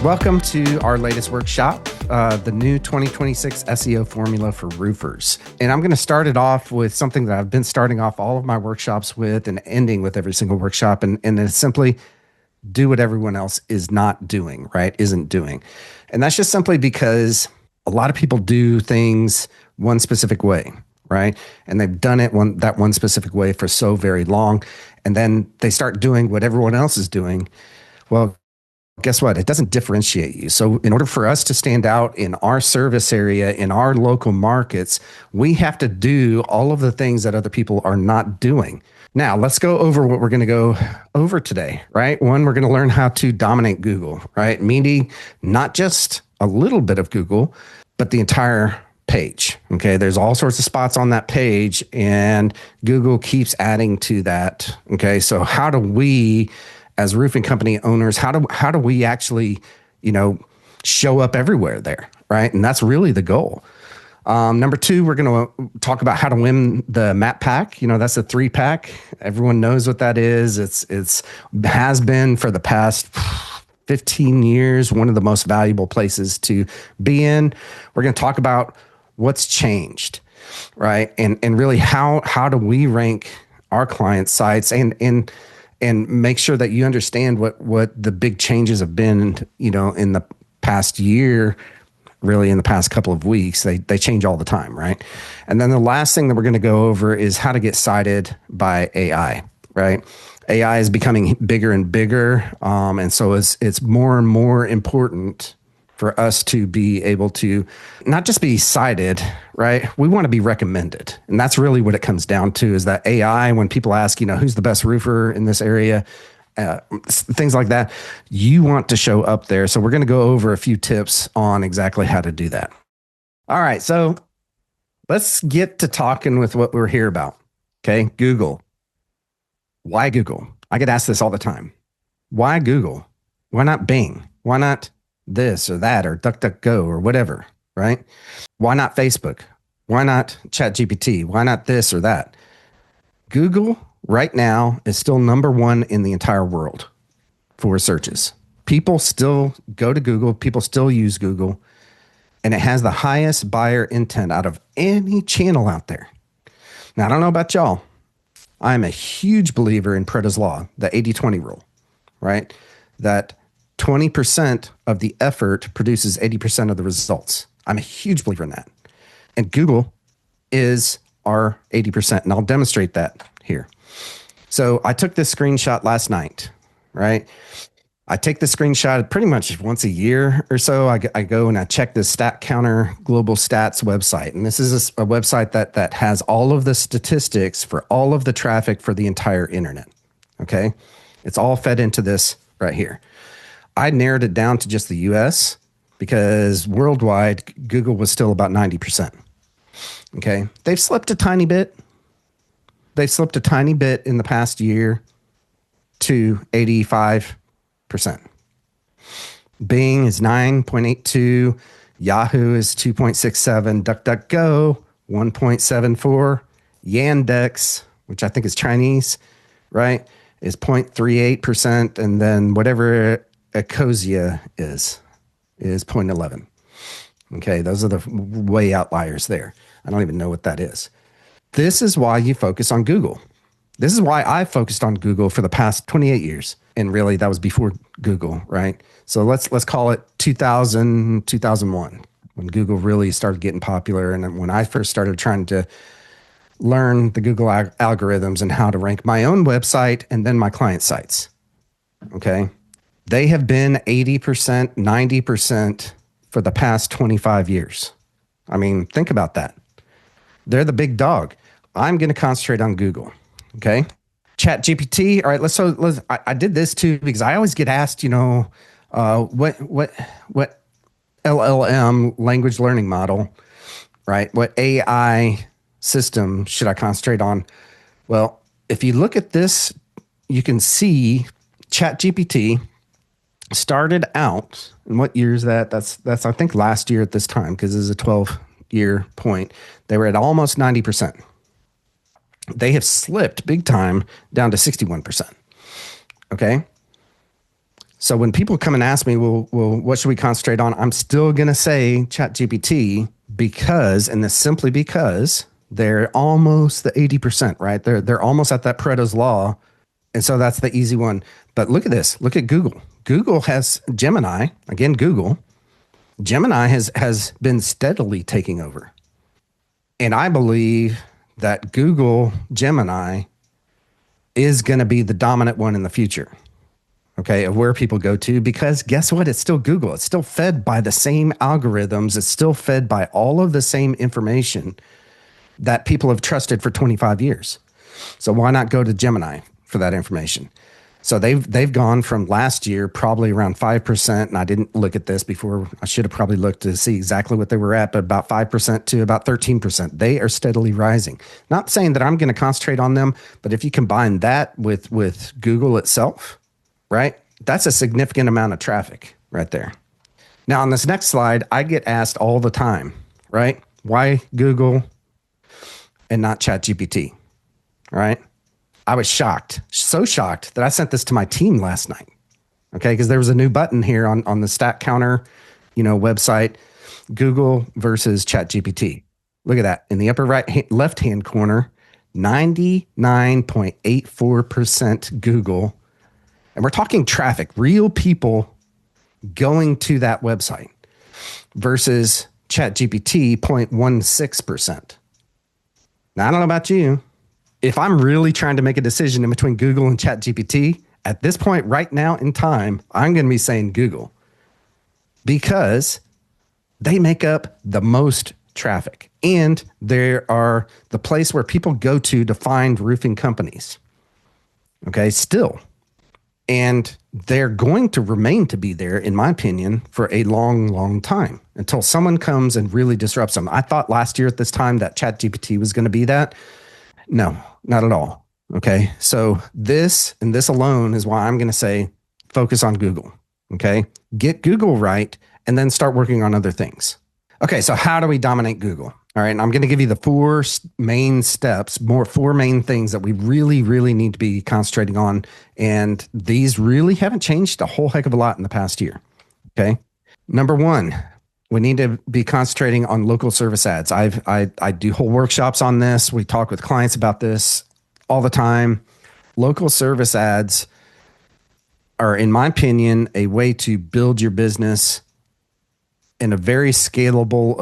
Welcome to our latest workshop, the new 2026 SEO Formula for Roofers. And I'm going to start it off with something that I've been starting off all of my workshops with and ending with every single workshop. And it's simply do what everyone else is not doing, right? Isn't doing. And that's just simply because a lot of people do things one specific way, right? And they've done it that one specific way for so very long. And then they start doing what everyone else is doing. Well, guess what? It doesn't differentiate you. So in order for us to stand out in our service area, in our local markets, we have to do all of the things that other people are not doing. Now, let's go over what we're going to go over today, right? One, we're going to learn how to dominate Google, right? Meaning not just a little bit of Google, but the entire page. Okay. There's all sorts of spots on that page and Google keeps adding to that. Okay. So how do we, as roofing company owners, how do we actually, show up everywhere there, right? And that's really the goal. Number two, we're going to talk about how to win the map pack. That's a 3-pack. Everyone knows what that is. It's has been for the past 15 years, one of the most valuable places to be in. We're going to talk about what's changed, right? And really how do we rank our client sites and make sure that you understand what the big changes have been, in the past year, really in the past couple of weeks. They change all the time, right? And then the last thing that we're going to go over is how to get cited by AI, right? AI is becoming bigger and bigger. And so it's more and more important for us to be able to not just be cited, right? We want to be recommended. And that's really what it comes down to, is that AI, when people ask, who's the best roofer in this area, things like that, you want to show up there. So we're going to go over a few tips on exactly how to do that. All right. So let's get to talking with what we're here about. Okay. Google. Why Google? I get asked this all the time. Why Google? Why not Bing? Why not this or that or DuckDuckGo or whatever, right? Why not Facebook? Why not ChatGPT? Why not this or that? Google right now is still number one in the entire world for searches. People still go to Google. People still use Google. And it has the highest buyer intent out of any channel out there. Now, I don't know about y'all. I'm a huge believer in Pareto's Law, the 80-20 rule, right? That 20% of the effort produces 80% of the results. I'm a huge believer in that. And Google is our 80%. And I'll demonstrate that here. So I took this screenshot last night, right? I take the screenshot pretty much once a year or so. I go and I check the Stat Counter Global Stats website. And this is a website that has all of the statistics for all of the traffic for the entire internet. Okay. It's all fed into this right here. I narrowed it down to just the US because worldwide, Google was still about 90%. Okay. They've slipped a tiny bit. They've slipped a tiny bit in the past year to 85%. Bing is 9.82. Yahoo is 2.67. DuckDuckGo, 1.74. Yandex, which I think is Chinese, right, is 0.38%. And then whatever Ecosia is 0.11. Okay, those are the way outliers there. I don't even know what that is. This is why you focus on Google. This is why I focused on Google for the past 28 years. And really, that was before Google, right? So let's call it 2000, 2001, when Google really started getting popular. And when I first started trying to learn the Google algorithms and how to rank my own website and then my client sites. Okay. They have been 80%, 90% for the past 25 years. I mean, think about that. They're the big dog. I'm going to concentrate on Google. Okay. ChatGPT. All right. Let's I did this too, because I always get asked, what LLM, language learning model, right? What AI system should I concentrate on? Well, if you look at this, you can see ChatGPT started out, and what year is that? That's I think last year at this time, because this is a 12-year point. They were at almost 90%. They have slipped big time down to 61%. Okay. So when people come and ask me, well, what should we concentrate on? I'm still going to say ChatGPT because, and this simply because they're almost the 80%, right? They're almost at that Pareto's law. And so that's the easy one. But look at this. Look at Google. Google has Gemini, again, Google. Gemini has been steadily taking over. And I believe that Google Gemini is going to be the dominant one in the future. Okay, of where people go to, because guess what? It's still Google. It's still fed by the same algorithms. It's still fed by all of the same information that people have trusted for 25 years. So why not go to Gemini for that information? So they've gone from last year probably around 5%, and I didn't look at this before. I should have probably looked to see exactly what they were at, but about 5% to about 13%. They are steadily rising. Not saying that I'm going to concentrate on them, but if you combine that with Google itself, right? That's a significant amount of traffic right there. Now, on this next slide, I get asked all the time, right? Why Google and not ChatGPT, right? I was shocked, so shocked that I sent this to my team last night, okay? Because there was a new button here on the Stat Counter, website, Google versus ChatGPT. Look at that. In the upper left-hand corner, 99.84% Google. And we're talking traffic, real people going to that website versus ChatGPT 0.16%. Now, I don't know about you. If I'm really trying to make a decision in between Google and ChatGPT, at this point right now in time, I'm going to be saying Google because they make up the most traffic and they are the place where people go to find roofing companies. Okay, still. And they're going to remain to be there, in my opinion, for a long, long time until someone comes and really disrupts them. I thought last year at this time that ChatGPT was going to be that. No, not at all. Okay. So this and this alone is why I'm going to say focus on Google. Okay. Get Google right and then start working on other things. Okay. So how do we dominate Google? All right. And I'm going to give you the four main steps, four main things that we really, really need to be concentrating on. And these really haven't changed a whole heck of a lot in the past year. Okay. Number one, we need to be concentrating on local service ads. I do whole workshops on this. We talk with clients about this all the time. Local service ads are, in my opinion, a way to build your business in a very scalable,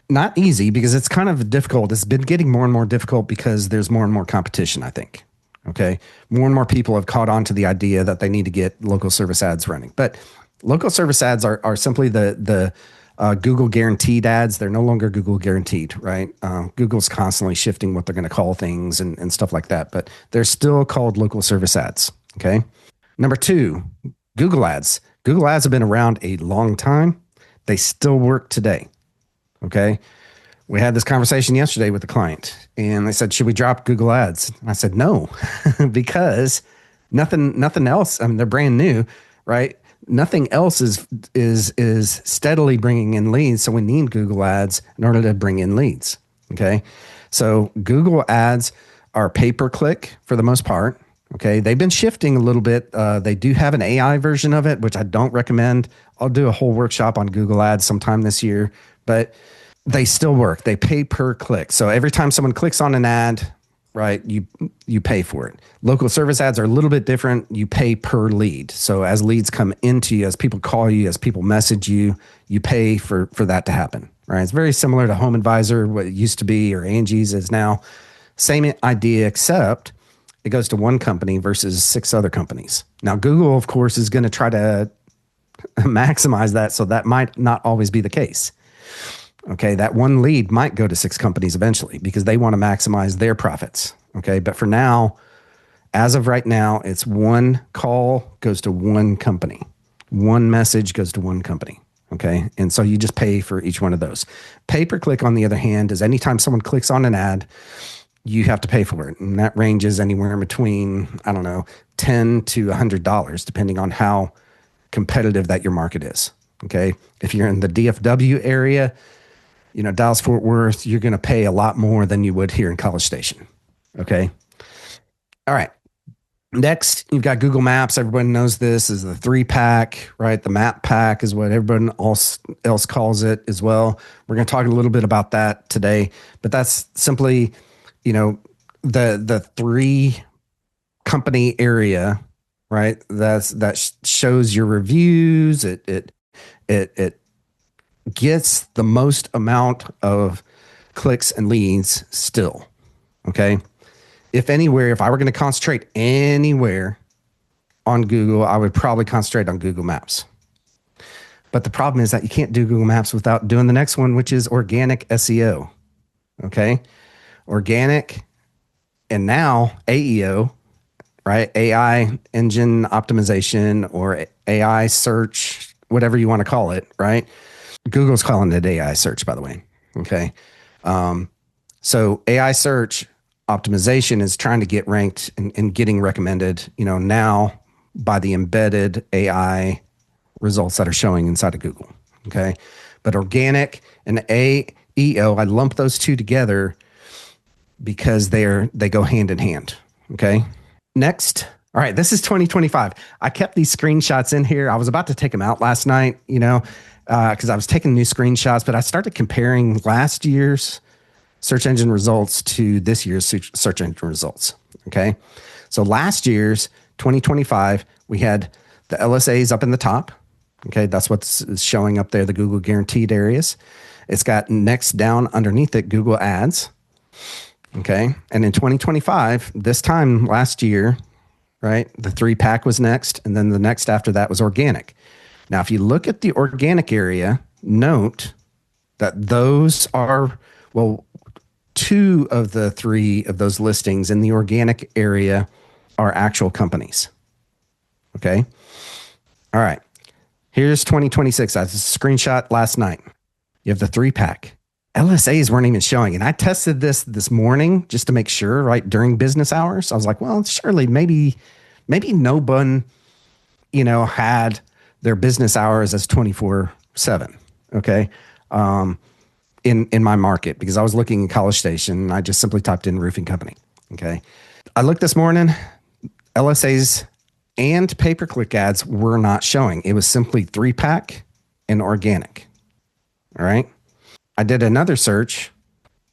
not easy because it's kind of difficult. It's been getting more and more difficult because there's more and more competition, I think. Okay. More and more people have caught on to the idea that they need to get local service ads running. But local service ads are simply the Google guaranteed ads. They're no longer Google guaranteed, right? Google's constantly shifting what they're going to call things and stuff like that. But they're still called local service ads. Okay. Number two, Google ads. Google ads have been around a long time. They still work today. Okay. We had this conversation yesterday with the client and they said, should we drop Google ads? I said, no, because nothing else. I mean, they're brand new, right? Nothing else is steadily bringing in leads. So we need Google ads in order to bring in leads. Okay. So Google ads are pay-per-click for the most part. Okay. They've been shifting a little bit. They do have an AI version of it, which I don't recommend. I'll do a whole workshop on Google ads sometime this year, but they still work. They pay per click. So every time someone clicks on an ad, right, you pay for it. Local service ads are a little bit different. You pay per lead. So as leads come into you, as people call you, as people message you, you pay for that to happen, right? It's very similar to Home Advisor, what it used to be, or Angie's is now. Same idea, except it goes to one company versus 6 other companies. Now, Google, of course, is going to try to maximize that. So that might not always be the case. Okay. That one lead might go to 6 companies eventually because they want to maximize their profits. Okay. But for now, as of right now, it's one call goes to one company. One message goes to one company. Okay. And so you just pay for each one of those. Pay per click, on the other hand, is anytime someone clicks on an ad, you have to pay for it. And that ranges anywhere in between, I don't know, $10 to $100, depending on how competitive that your market is. Okay. If you're in the DFW area, Dallas Fort Worth, you're going to pay a lot more than you would here in College Station. Okay. All right. Next, you've got Google Maps. Everyone knows this is the 3-pack, right? The map pack is what everyone else calls it as well. We're going to talk a little bit about that today, but that's simply, the 3 company area, right? That shows your reviews. It gets the most amount of clicks and leads still. Okay. If I were going to concentrate anywhere on Google, I would probably concentrate on Google Maps. But the problem is that you can't do Google Maps without doing the next one, which is organic SEO. Okay. Organic and now AEO, right? AI engine optimization or AI search, whatever you want to call it, right? Google's calling it AI search, by the way. Okay. So AI search optimization is trying to get ranked and getting recommended, now by the embedded AI results that are showing inside of Google. Okay. But organic and AEO, I lump those two together because they go hand in hand. Okay. Next. All right. This is 2025. I kept these screenshots in here. I was about to take them out last night, because I was taking new screenshots, but I started comparing last year's search engine results to this year's search engine results. Okay. So last year's 2025, we had the LSAs up in the top. Okay. That's what's showing up there, the Google guaranteed areas. It's got next down underneath it, Google ads. Okay. And in 2025, this time last year, right, the 3-pack was next. And then the next after that was organic. Now, if you look at the organic area, note that those are, 2 of the 3 of those listings in the organic area are actual companies. Okay. All right. Here's 2026. I have a screenshot last night. You have the 3-pack. LSAs weren't even showing. And I tested this morning just to make sure, right, during business hours. I was like, well, surely maybe no one, had their business hours as 24/7. Okay. In my market, because I was looking in College Station and I just simply typed in roofing company. Okay. I looked this morning, LSAs and pay-per-click ads were not showing. It was simply 3-pack and organic. All right. I did another search.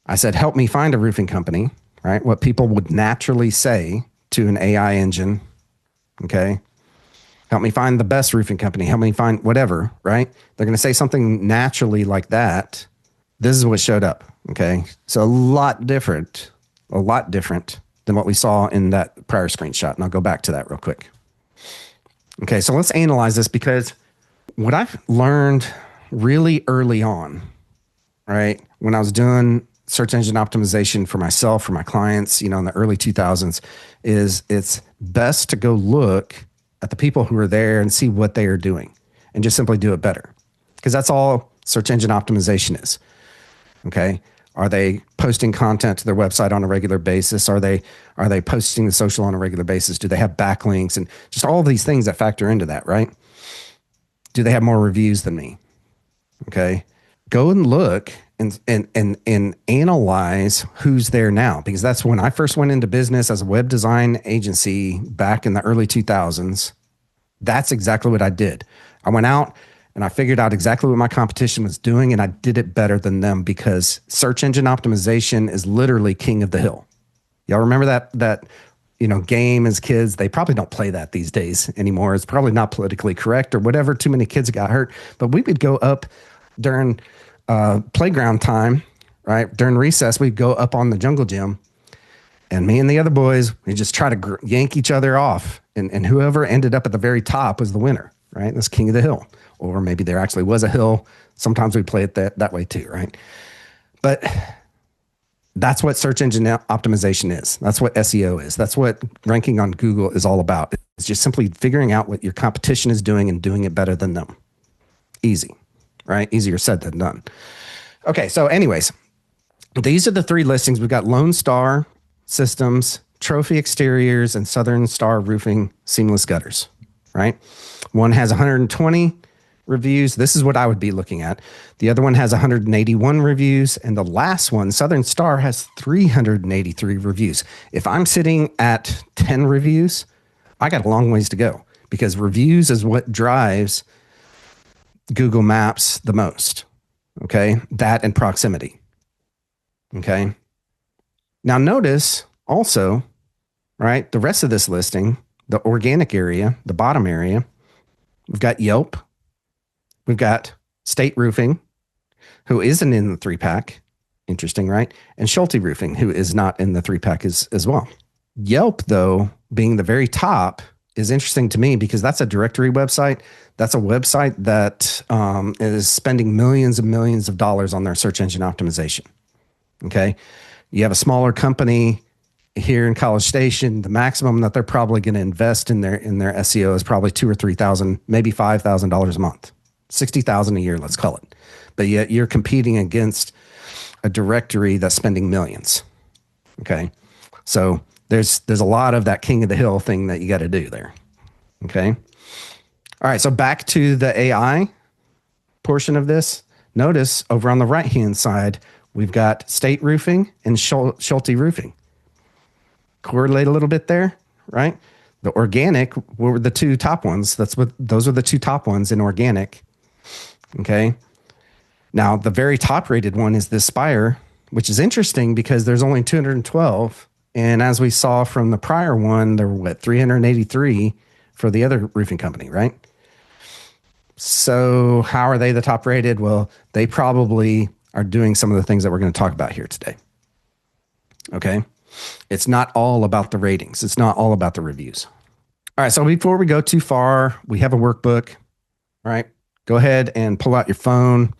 I said, help me find a roofing company, right? What people would naturally say to an AI engine. Okay. Help me find the best roofing company. Help me find whatever, right? They're going to say something naturally like that. This is what showed up. Okay. So a lot different than what we saw in that prior screenshot. And I'll go back to that real quick. Okay. So let's analyze this, because what I've learned really early on, right, when I was doing search engine optimization for myself, for my clients, in the early 2000s, is it's best to go look at the people who are there and see what they are doing and just simply do it better. Because that's all search engine optimization is. Okay. Are they posting content to their website on a regular basis? Are they posting the social on a regular basis? Do they have backlinks and just all of these things that factor into that, right? Do they have more reviews than me? Okay. Go and look and analyze who's there now, because that's when I first went into business as a web design agency back in the early 2000s. That's exactly what I did. I went out and I figured out exactly what my competition was doing, and I did it better than them, because search engine optimization is literally king of the hill. Y'all remember that game as kids? They probably don't play that these days anymore. It's probably not politically correct or whatever. Too many kids got hurt, but we would go up during playground time, right? During recess, we'd go up on the jungle gym, and me and the other boys, we just try to yank each other off, and whoever ended up at the very top was the winner, right? That's king of the hill. Or maybe there actually was a hill. Sometimes we play it that way too, right? But that's what search engine optimization is. That's what SEO is. That's what ranking on Google is all about. It's just simply figuring out what your competition is doing and doing it better than them. Easy, right? Easier said than done. Okay, so anyways, these are the 3 listings. We've got Lone Star Systems, Trophy Exteriors, and Southern Star Roofing Seamless Gutters, right? One has 120 reviews. This is what I would be looking at. The other one has 181 reviews. And the last one, Southern Star, has 383 reviews. If I'm sitting at 10 reviews, I got a long ways to go because reviews is what drives Google Maps the most. Okay. That and proximity. Okay. Now notice also, right, the rest of this listing, the organic area, the bottom area, we've got Yelp, we've got State Roofing, who isn't in the 3-pack. Interesting, right? And Schulte Roofing, who is not in the 3-pack as well. Yelp, though, being the very top, is interesting to me because that's a directory website. That's a website that is spending millions and millions of dollars on their search engine optimization. Okay. You have a smaller company here in College Station. The maximum that they're probably going to invest in their SEO is probably $2,000 or $3,000, maybe $5,000 a month, $60,000 a year, let's call it. But yet you're competing against a directory that's spending millions. Okay. So there's a lot of that king of the hill thing that you got to do there. Okay. All right. So back to the AI portion of this. Notice over on the right-hand side, we've got State Roofing and Schulte Roofing. Correlate a little bit there, right? The organic were the two top ones. Those are the two top ones in organic. Okay. Now, the very top rated one is this Spire, which is interesting because there's only 212. And as we saw from the prior one, there were 383 for the other roofing company, right? So how are they the top rated? Well, they probably are doing some of the things that we're going to talk about here today. Okay. It's not all about the ratings. It's not all about the reviews. All right. So before we go too far, we have a workbook, right? Go ahead and pull out your phone.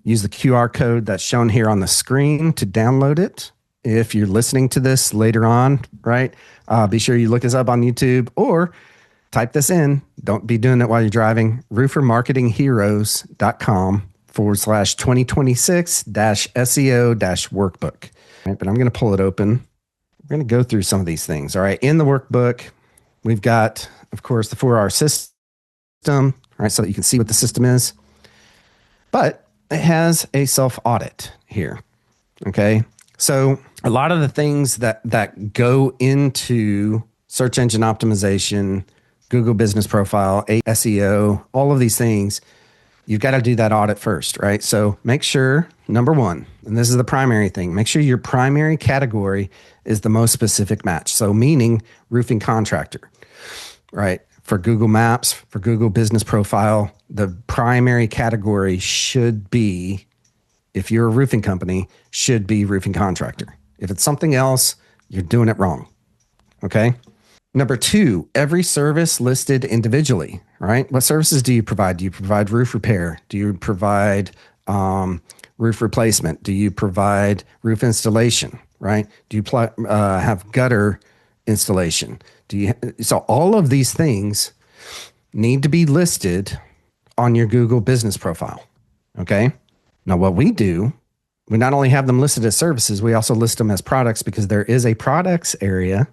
Use the QR code that's shown here on the screen to download it. If you're listening to this later on, right, be sure you look us up on YouTube or type this in. Don't be doing it while you're driving. roofermarketingheroes.com/2026-SEO-workbook. Right, but I'm going to pull it open. We're going to go through some of these things. All right. In the workbook, we've got, of course, the 4R system, right, so that you can see what the system is. But it has a self-audit here, okay? So a lot of the things that go into search engine optimization, Google Business Profile, SEO, all of these things, you've got to do that audit first, right? So make sure, number one, and this is the primary thing, make sure your primary category is the most specific match. So meaning roofing contractor, right? For Google Maps, for Google Business Profile, the primary category should be, if you're a roofing company, should be roofing contractor. If it's something else, you're doing it wrong. Okay. Number two, every service listed individually, right? What services do you provide? Do you provide roof repair? Do you provide roof replacement? Do you provide roof installation, right? Do you have gutter installation? So all of these things need to be listed on your Google Business Profile. Okay. Now what we do, we not only have them listed as services, we also list them as products because there is a products area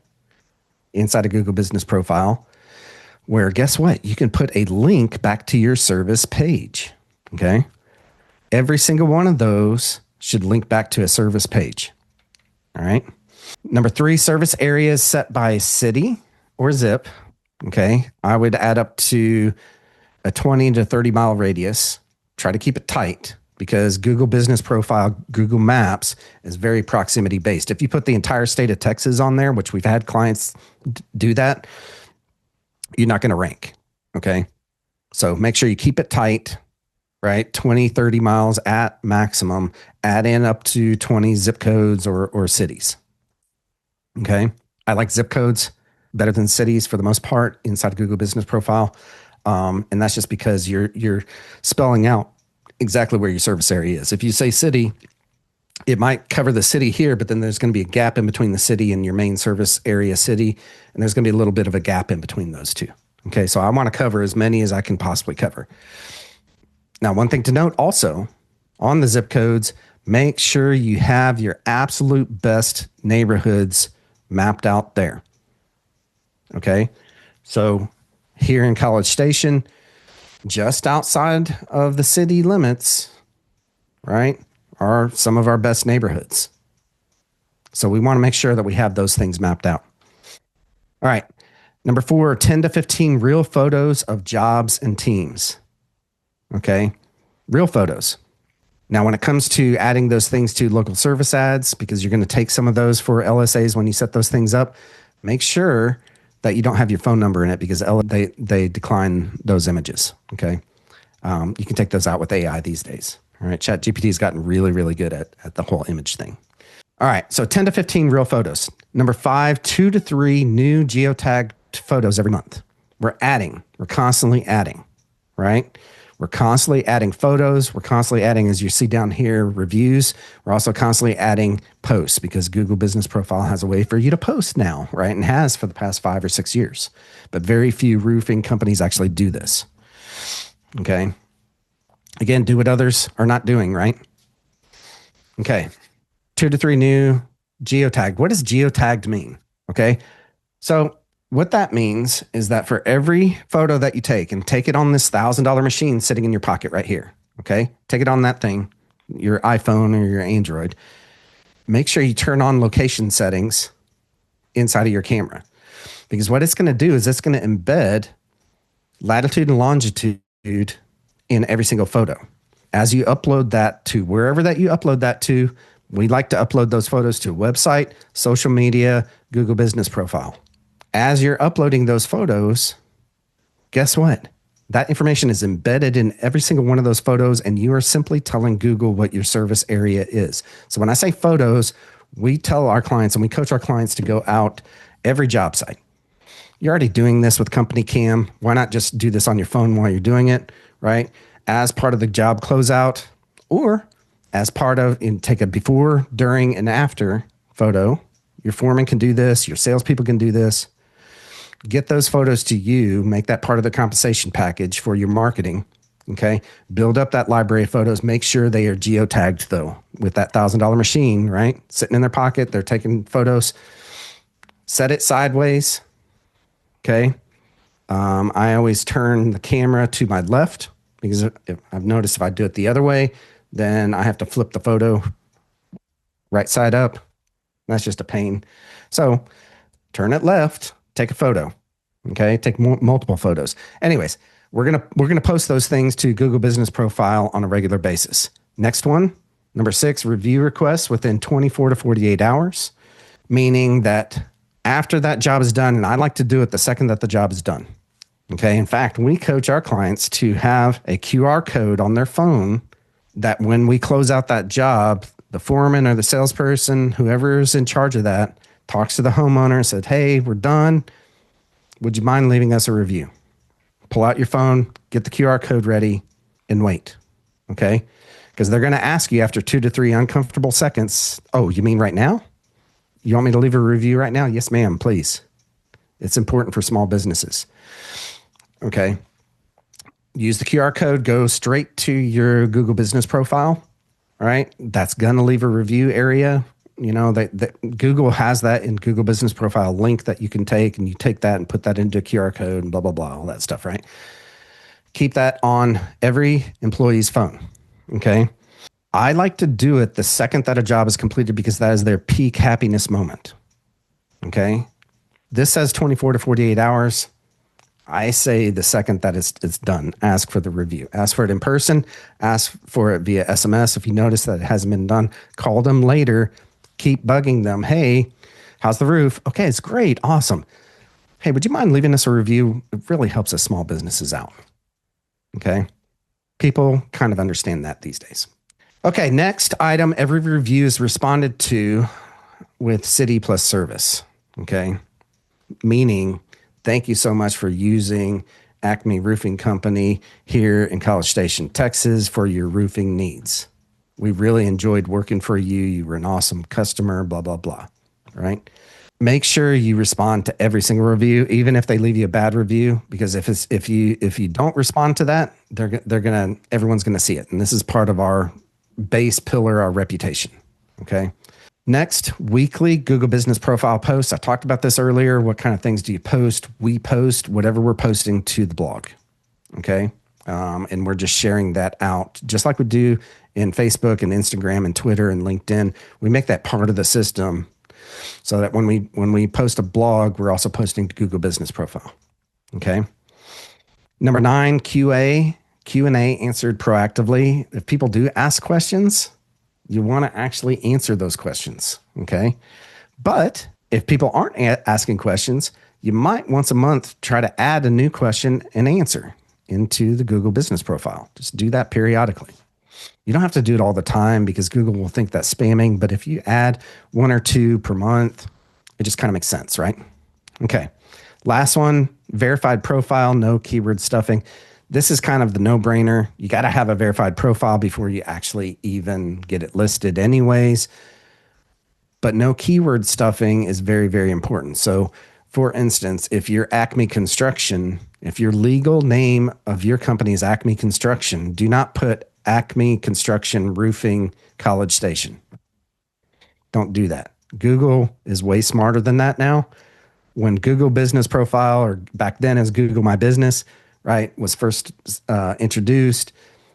inside a Google Business Profile where, guess what? You can put a link back to your service page. Okay. Every single one of those should link back to a service page. All right. Number three, service areas set by city or zip. Okay. I would add up to a 20 to 30 mile radius. Try to keep it tight because Google Business Profile, Google Maps is very proximity based. If you put the entire state of Texas on there, which we've had clients do that, you're not going to rank. Okay. So make sure you keep it tight, right? 20, 30 miles at maximum, add in up to 20 zip codes or cities. Okay. I like zip codes better than cities for the most part inside Google Business Profile. And that's just because you're spelling out exactly where your service area is. If you say city, it might cover the city here, but then there's going to be a gap in between the city and your main service area city. And there's going to be a little bit of a gap in between those two. Okay. So I want to cover as many as I can possibly cover. Now, one thing to note also on the zip codes, make sure you have your absolute best neighborhoods mapped out there. Okay. So here in College Station, just outside of the city limits, right, are some of our best neighborhoods. So we want to make sure that we have those things mapped out. All right. Number 4, 10 to 15 real photos of jobs and teams. Okay. Real photos. Now, when it comes to adding those things to local service ads, because you're going to take some of those for LSAs when you set those things up, make sure that you don't have your phone number in it because they decline those images. Okay. You can take those out with AI these days. All right. ChatGPT has gotten really, really good at the whole image thing. All right. So 10 to 15 real photos. Number 5, 2 to 3 new geotagged photos every month. We're constantly adding, right? We're constantly adding photos. We're constantly adding, as you see down here, reviews. We're also constantly adding posts because Google Business Profile has a way for you to post now, right? And has for the past 5 or 6 years. But very few roofing companies actually do this. Okay. Again, do what others are not doing, right? Okay. 2 to 3 new geotagged. What does geotagged mean? Okay. So what that means is that for every photo that you take, and take it on this $1,000 machine sitting in your pocket right here, okay? Take it on that thing, your iPhone or your Android. Make sure you turn on location settings inside of your camera. Because what it's going to do is it's going to embed latitude and longitude in every single photo. As you upload that to wherever that you upload that to, we like to upload those photos to a website, social media, Google Business Profile. As you're uploading those photos, guess what? That information is embedded in every single one of those photos, and you are simply telling Google what your service area is. So when I say photos, we tell our clients and we coach our clients to go out every job site. You're already doing this with Company Cam. Why not just do this on your phone while you're doing it, right? As part of the job closeout, or as part of, and take a before, during, and after photo. Your foreman can do this. Your salespeople can do this. Get those photos to you, make that part of the compensation package for your marketing. Okay. Build up that library of photos. Make sure they are geotagged though with that $1,000 machine, right? Sitting in their pocket. They're taking photos. Set it sideways. Okay. I always turn the camera to my left because I've noticed if I do it the other way, then I have to flip the photo right side up. That's just a pain. So turn it left. Take a photo, okay? Take multiple photos. Anyways, we're gonna post those things to Google Business Profile on a regular basis. Next one, number 6, review requests within 24 to 48 hours, meaning that after that job is done, and I like to do it the second that the job is done, okay? In fact, we coach our clients to have a QR code on their phone that when we close out that job, the foreman or the salesperson, whoever is in charge of that, talks to the homeowner and said, hey, we're done. Would you mind leaving us a review? Pull out your phone, get the QR code ready, and wait. Okay? Because they're going to ask you after 2 to 3 uncomfortable seconds, oh, you mean right now? You want me to leave a review right now? Yes, ma'am, please. It's important for small businesses. Okay? Use the QR code, go straight to your Google Business Profile. All right? That's going to leave a review area. You know, Google has that in Google Business Profile link that you can take, and you take that and put that into a QR code and blah, blah, blah, all that stuff, right? Keep that on every employee's phone, okay? I like to do it the second that a job is completed because that is their peak happiness moment, okay? This says 24 to 48 hours. I say the second that it's done, ask for the review. Ask for it in person. Ask for it via SMS. If you notice that it hasn't been done, call them later. Keep bugging them. Hey, how's the roof? Okay, it's great. Awesome. Hey, would you mind leaving us a review? It really helps us small businesses out. Okay. People kind of understand that these days. Okay, next item. Every review is responded to with city plus service. Okay. Meaning, thank you so much for using Acme Roofing Company here in College Station, Texas for your roofing needs. We really enjoyed working for you. You were an awesome customer, blah, blah, blah. All right. Make sure you respond to every single review, even if they leave you a bad review, because if you don't respond to that, everyone's gonna see it. And this is part of our base pillar, our reputation. Okay. Next, weekly Google Business Profile posts. I talked about this earlier. What kind of things do you post? We post whatever we're posting to the blog. Okay. And we're just sharing that out just like we do in Facebook and Instagram and Twitter and LinkedIn. We make that part of the system so that when we post a blog, we're also posting to Google Business Profile. Okay. Number 9, Q&A answered proactively. If people do ask questions, you want to actually answer those questions. Okay. But if people aren't asking questions, you might once a month try to add a new question and answer into the Google Business Profile. Just do that periodically. You don't have to do it all the time because Google will think that's spamming. But if you add 1 or 2 per month, it just kind of makes sense, right? Okay. Last one, verified profile, no keyword stuffing. This is kind of the no-brainer. You got to have a verified profile before you actually even get it listed anyways. But no keyword stuffing is very, very important. So for instance, if you're Acme Construction, if your legal name of your company is Acme Construction, do not put Acme Construction Roofing College Station. Don't do that. Google is way smarter than that now. When Google Business Profile, or back then as Google My Business, right, was first introduced,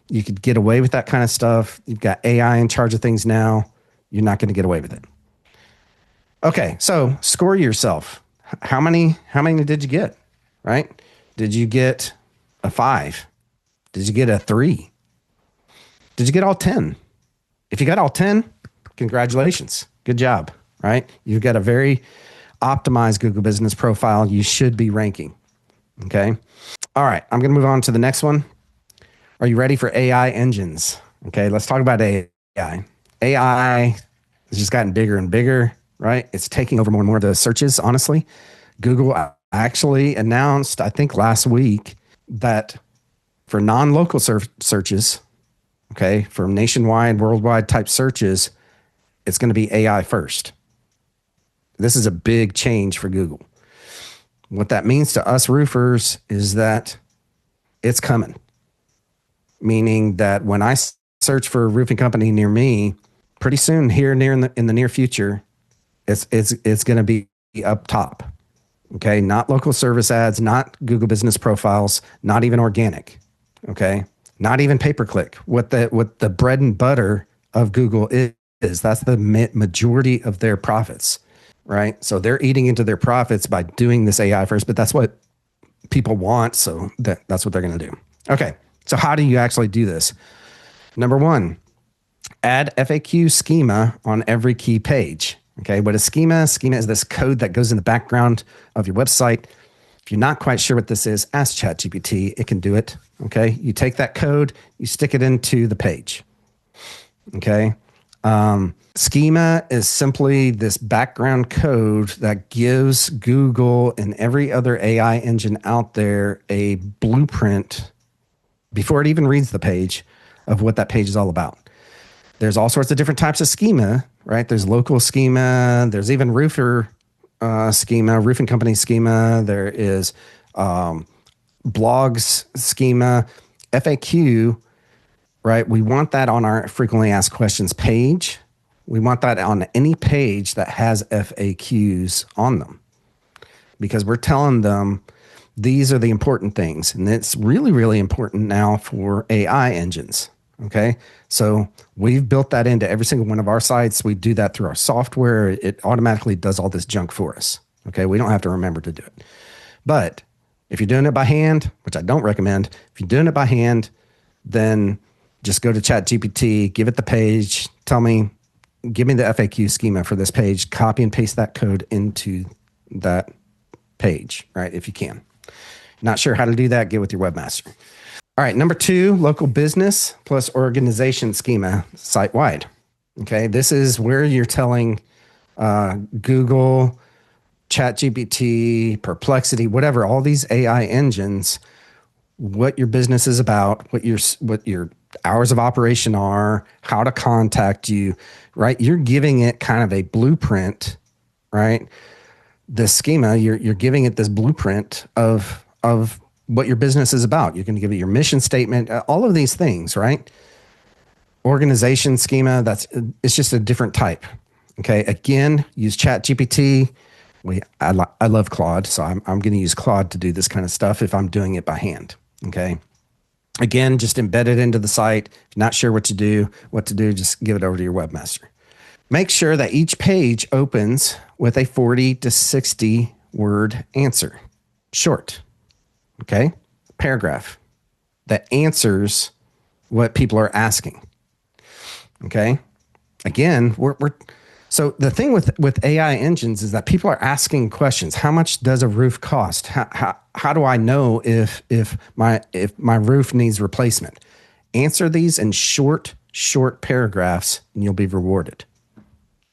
you could get away with that kind of stuff. You've got AI in charge of things now. You're not going to get away with it. Okay, so score yourself. How many did you get, right? Did you get a 5? Did you get a 3? Did you get all 10? If you got all 10, congratulations. Good job, right? You've got a very optimized Google Business Profile. You should be ranking, okay? All right, I'm going to move on to the next one. Are you ready for AI engines? Okay, let's talk about AI. AI has just gotten bigger and bigger, right? It's taking over more and more of the searches, honestly. Google actually announced, I think last week, that for non-local searches, okay, for nationwide, worldwide type searches, it's going to be AI first. This is a big change for Google. What that means to us roofers is that it's coming. Meaning that when I search for a roofing company near me, pretty soon here in the near future, it's going to be up top. Okay, not local service ads, not Google Business Profiles, not even organic. Okay, not even pay-per-click. What the bread and butter of Google is that's the majority of their profits, right? So they're eating into their profits by doing this AI first, but that's what people want, so that's what they're going to do. Okay, so how do you actually do this? Number 1, add FAQ schema on every key page. Okay, what is schema? Schema is this code that goes in the background of your website. If you're not quite sure what this is, ask ChatGPT. It can do it. Okay, you take that code, you stick it into the page. Okay, schema is simply this background code that gives Google and every other AI engine out there a blueprint before it even reads the page of what that page is all about. There's all sorts of different types of schema, right? There's local schema. There's even roofer schema, roofing company schema. There is blogs schema, FAQ, right? We want that on our frequently asked questions page. We want that on any page that has FAQs on them because we're telling them these are the important things. And it's really, really important now for AI engines. Okay, so we've built that into every single one of our sites. We do that through our software. It automatically does all this junk for us. Okay, we don't have to remember to do it. But if you're doing it by hand, which I don't recommend, if you're doing it by hand, then just go to ChatGPT, give it the page, give me the FAQ schema for this page, copy and paste that code into that page, right? If you can. Not sure how to do that, get with your webmaster. All right, number 2, local business plus organization schema site-wide. Okay, this is where you're telling Google, ChatGPT, Perplexity, whatever, all these AI engines, what your business is about, what your hours of operation are, how to contact you, right? You're giving it kind of a blueprint, right? The schema, you're giving it this blueprint of what your business is about. You're going to give it your mission statement, all of these things, right? Organization schema, it's just a different type. Okay. Again, use ChatGPT. I love Claude, so I'm going to use Claude to do this kind of stuff if I'm doing it by hand. Okay. Again, just embed it into the site. If you're not sure what to do, just give it over to your webmaster. Make sure that each page opens with a 40 to 60 word answer. Short. Okay. Paragraph that answers what people are asking. Okay. Again, so the thing with AI engines is that people are asking questions. How much does a roof cost? How do I know if my roof needs replacement? Answer these in short paragraphs and you'll be rewarded.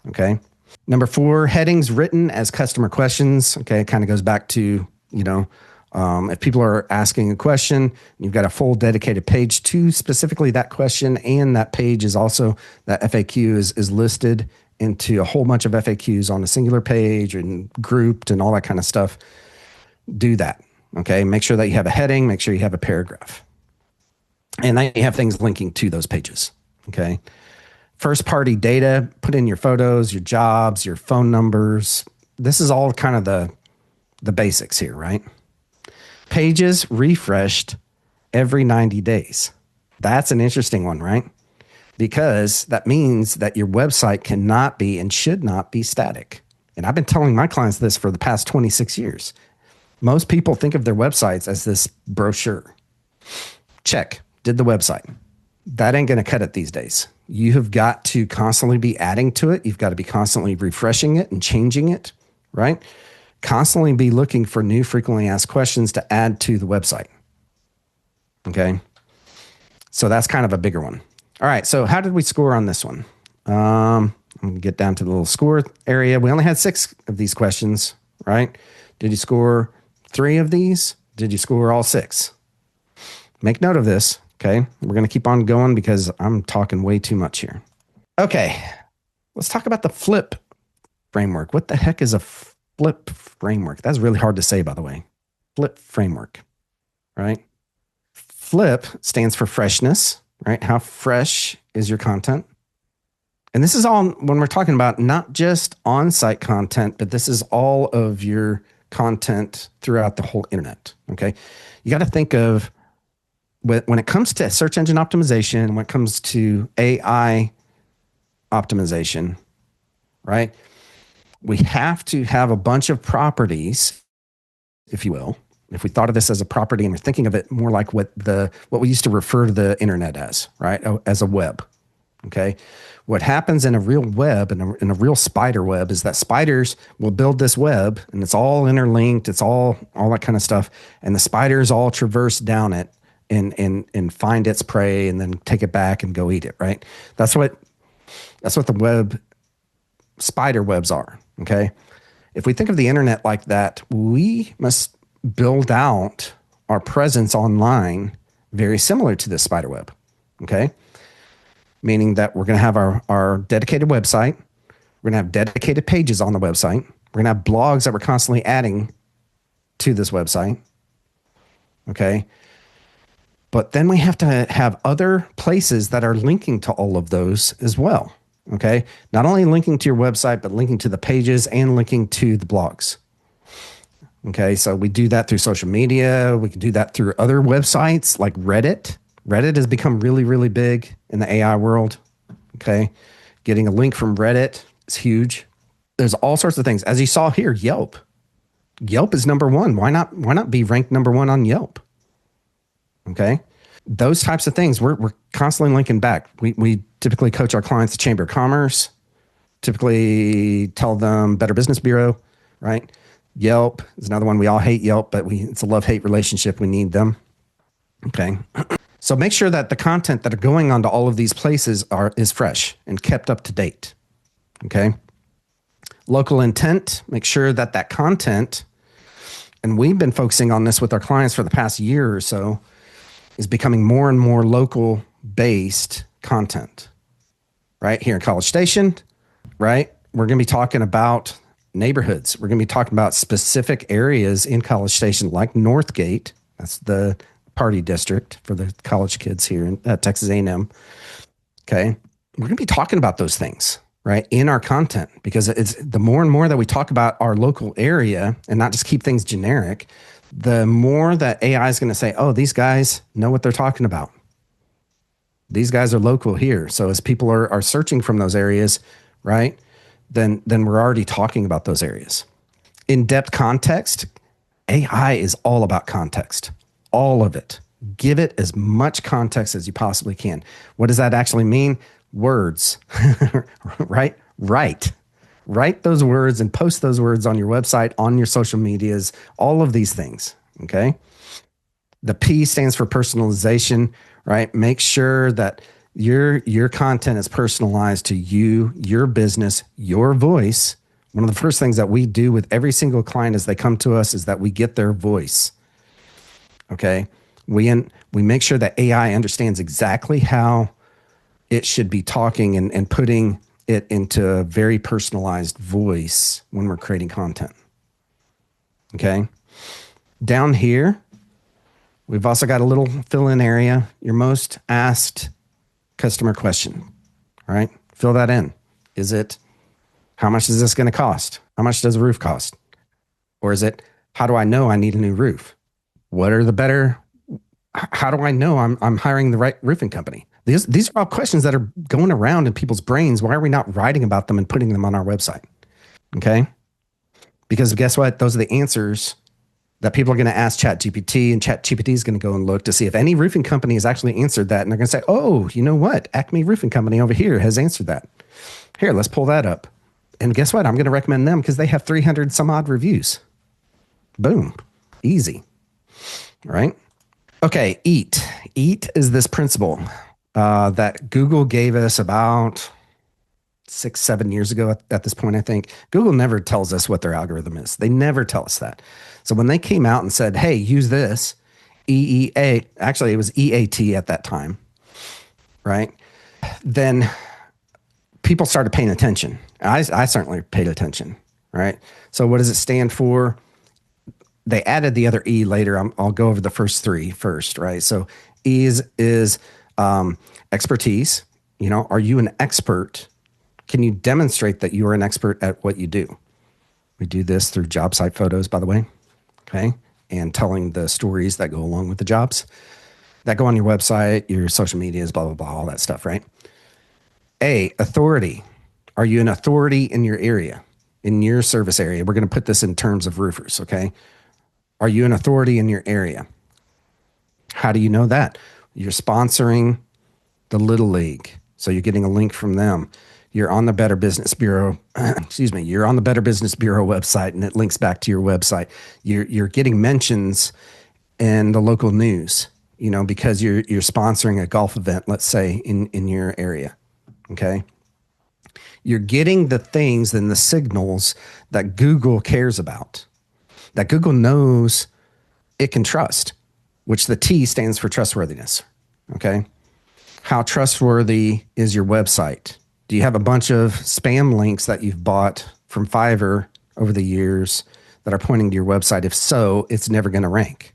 Okay. Number 4, headings written as customer questions. Okay. It kind of goes back to, if people are asking a question, you've got a full dedicated page to specifically that question. And that page is also, that FAQ is listed into a whole bunch of FAQs on a singular page and grouped and all that kind of stuff. Do that. Okay. Make sure that you have a heading, make sure you have a paragraph. And then you have things linking to those pages. Okay. First party data, put in your photos, your jobs, your phone numbers. This is all kind of the basics here, right? Pages refreshed every 90 days. That's an interesting one, right? Because that means that your website cannot be and should not be static. And I've been telling my clients this for the past 26 years. Most people think of their websites as this brochure. Check, did the website. That ain't going to cut it these days. You have got to constantly be adding to it. You've got to be constantly refreshing it and changing it, right? Constantly be looking for new frequently asked questions to add to the website. Okay. So that's kind of a bigger one. All right. So how did we score on this one? I'm going to get down to the little score area. We only had 6 of these questions, right? Did you score 3 of these? Did you score all 6? Make note of this. Okay. We're going to keep on going because I'm talking way too much here. Okay. Let's talk about the FLIP framework. What the heck is a FLIP framework? That's really hard to say, by the way. FLIP framework, right? FLIP stands for freshness, right? How fresh is your content? And this is all when we're talking about not just on-site content, but this is all of your content throughout the whole internet. Okay. You got to think of when it comes to search engine optimization, when it comes to AI optimization, right? We have to have a bunch of properties, if you will. If we thought of this as a property and we're thinking of it more like what we used to refer to the internet as, right? As a web. Okay. What happens in a real web and in a real spider web is that spiders will build this web and it's all interlinked. It's all that kind of stuff. And the spiders all traverse down it and find its prey and then take it back and go eat it. Right. That's what the spider webs are. Okay. If we think of the internet like that, we must build out our presence online very similar to this spider web. Okay. Meaning that we're going to have our dedicated website. We're going to have dedicated pages on the website. We're going to have blogs that we're constantly adding to this website. Okay. But then we have to have other places that are linking to all of those as well. Okay. Not only linking to your website, but linking to the pages and linking to the blogs. Okay. So we do that through social media. We can do that through other websites like Reddit. Reddit has become really, really big in the AI world. Okay. Getting a link from Reddit is huge. There's all sorts of things. As you saw here, Yelp. Yelp is number 1. Why not be ranked number 1 on Yelp? Okay. Those types of things, we're constantly linking back. We typically coach our clients to Chamber of Commerce, typically tell them Better Business Bureau, right? Yelp is another one. We all hate Yelp, but it's a love-hate relationship. We need them. Okay. So make sure that the content that are going onto all of these places is fresh and kept up to date. Okay. Local intent, make sure that content, and we've been focusing on this with our clients for the past year or so, is becoming more and more local based content. Right here in College Station, right? We're going to be talking about neighborhoods. We're going to be talking about specific areas in College Station like Northgate. That's the party district for the college kids here at Texas A&M. Okay. We're going to be talking about those things, right, in our content, because it's the more and more that we talk about our local area and not just keep things generic, the more that AI is going to say, oh, these guys know what they're talking about. These guys are local here. So as people are searching from those areas, right? Then we're already talking about those areas. In-depth context, AI is all about context, all of it. Give it as much context as you possibly can. What does that actually mean? Words, right? Write those words and post those words on your website, on your social medias, all of these things, okay? The P stands for personalization, right? Make sure that your content is personalized to you, your business, your voice. One of the first things that we do with every single client as they come to us is that we get their voice. Okay. We make sure that AI understands exactly how it should be talking and putting it into a very personalized voice when we're creating content. Okay. Down here, we've also got a little fill-in area, your most asked customer question. All right. Fill that in. Is it, how much is this going to cost? How much does a roof cost? Or is it, how do I know I need a new roof? What are the better, how do I know I'm hiring the right roofing company? These are all questions that are going around in people's brains. Why are we not writing about them and putting them on our website? Okay. Because guess what? Those are the answers that people are going to ask ChatGPT, and ChatGPT is going to go and look to see if any roofing company has actually answered that. And they're going to say, oh, you know what? Acme Roofing Company over here has answered that. Here, let's pull that up. And guess what? I'm going to recommend them because they have 300 some odd reviews. Boom. Easy. All right. Okay. EAT. EAT is this principle that Google gave us about 6-7 years ago at this point, I think. Google never tells us what their algorithm is. They never tell us that. So when they came out and said, hey, use this, EEA, actually it was EAT at that time, right? Then people started paying attention. I certainly paid attention, right? So what does it stand for? They added the other E later. I'll go over the first three first, right? So E is expertise. You know, are you an expert? Can you demonstrate that you are an expert at what you do? We do this through job site photos, by the way, okay? And telling the stories that go along with the jobs that go on your website, your social medias, blah, blah, blah, all that stuff, right? A, authority. Are you an authority in your area, in your service area? We're going to put this in terms of roofers, okay? Are you an authority in your area? How do you know that? You're sponsoring the Little League, so you're getting a link from them. You're on the Better Business Bureau, excuse me, you're on the Better Business Bureau website and it links back to your website. You're getting mentions in the local news, you know, because you're sponsoring a golf event, let's say in your area. Okay. You're getting the things and the signals that Google cares about, that Google knows it can trust, which the T stands for trustworthiness. Okay. How trustworthy is your website? Do you have a bunch of spam links that you've bought from Fiverr over the years that are pointing to your website? If so, it's never going to rank.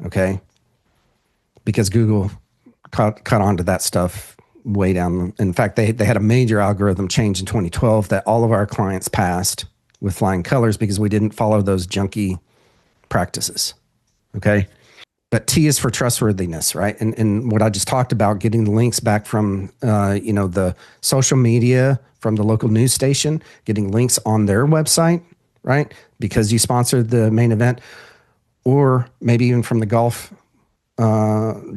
Okay. Because Google caught on to that stuff way down. In fact, they had a major algorithm change in 2012 that all of our clients passed with flying colors because we didn't follow those junky practices. Okay. But T is for trustworthiness, right? And what I just talked about, getting the links back from, the social media, from the local news station, getting links on their website, right? Because you sponsored the main event, or maybe even from the golf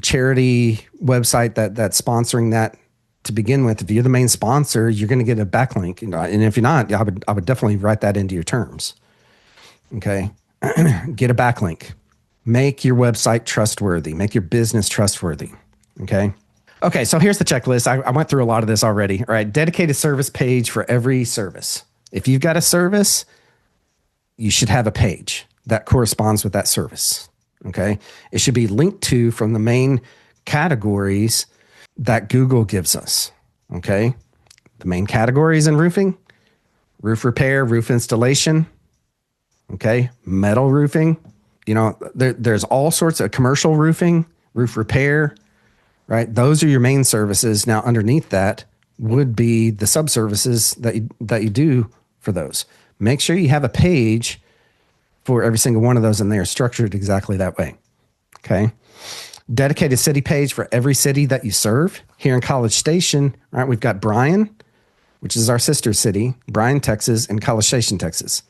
charity website that's sponsoring that to begin with. If you're the main sponsor, you're going to get a backlink. And if you're not, I would definitely write that into your terms. Okay. Get a backlink. Make your website trustworthy. Make your business trustworthy. Okay. Okay. So here's the checklist. I went through a lot of this already. All right. Dedicated service page for every service. If you've got a service, you should have a page that corresponds with that service. Okay. It should be linked to from the main categories that Google gives us. Okay. The main categories in roofing: roof repair, roof installation. Okay. Metal roofing. You know, there's all sorts of commercial roofing, roof repair, right? Those are your main services. Now, underneath that would be the subservices that you do for those. Make sure you have a page for every single one of those, and they are structured exactly that way. Okay. Dedicated city page for every city that you serve. Here in College Station, right, we've got Bryan, which is our sister city, Bryan, Texas, and College Station, Texas.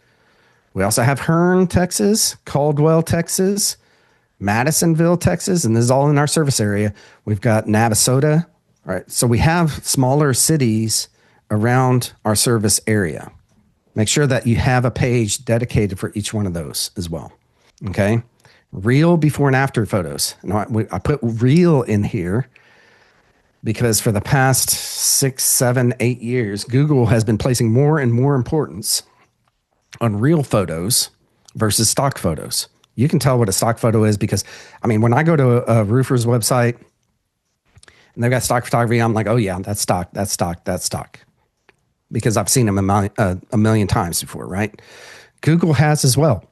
We also have Hearne, Texas, Caldwell, Texas, Madisonville, Texas, and this is all in our service area. We've got Navasota. All right. So we have smaller cities around our service area. Make sure that you have a page dedicated for each one of those as well. Okay. Real before and after photos. And I put real in here because for the past 6, 7, 8 years, Google has been placing more and more importance on real photos versus stock photos. You can tell what a stock photo is because, I mean, when I go to a roofer's website and they've got stock photography, I'm like, oh yeah, that's stock, that's stock, that's stock. Because I've seen them a million times before, right? Google has as well.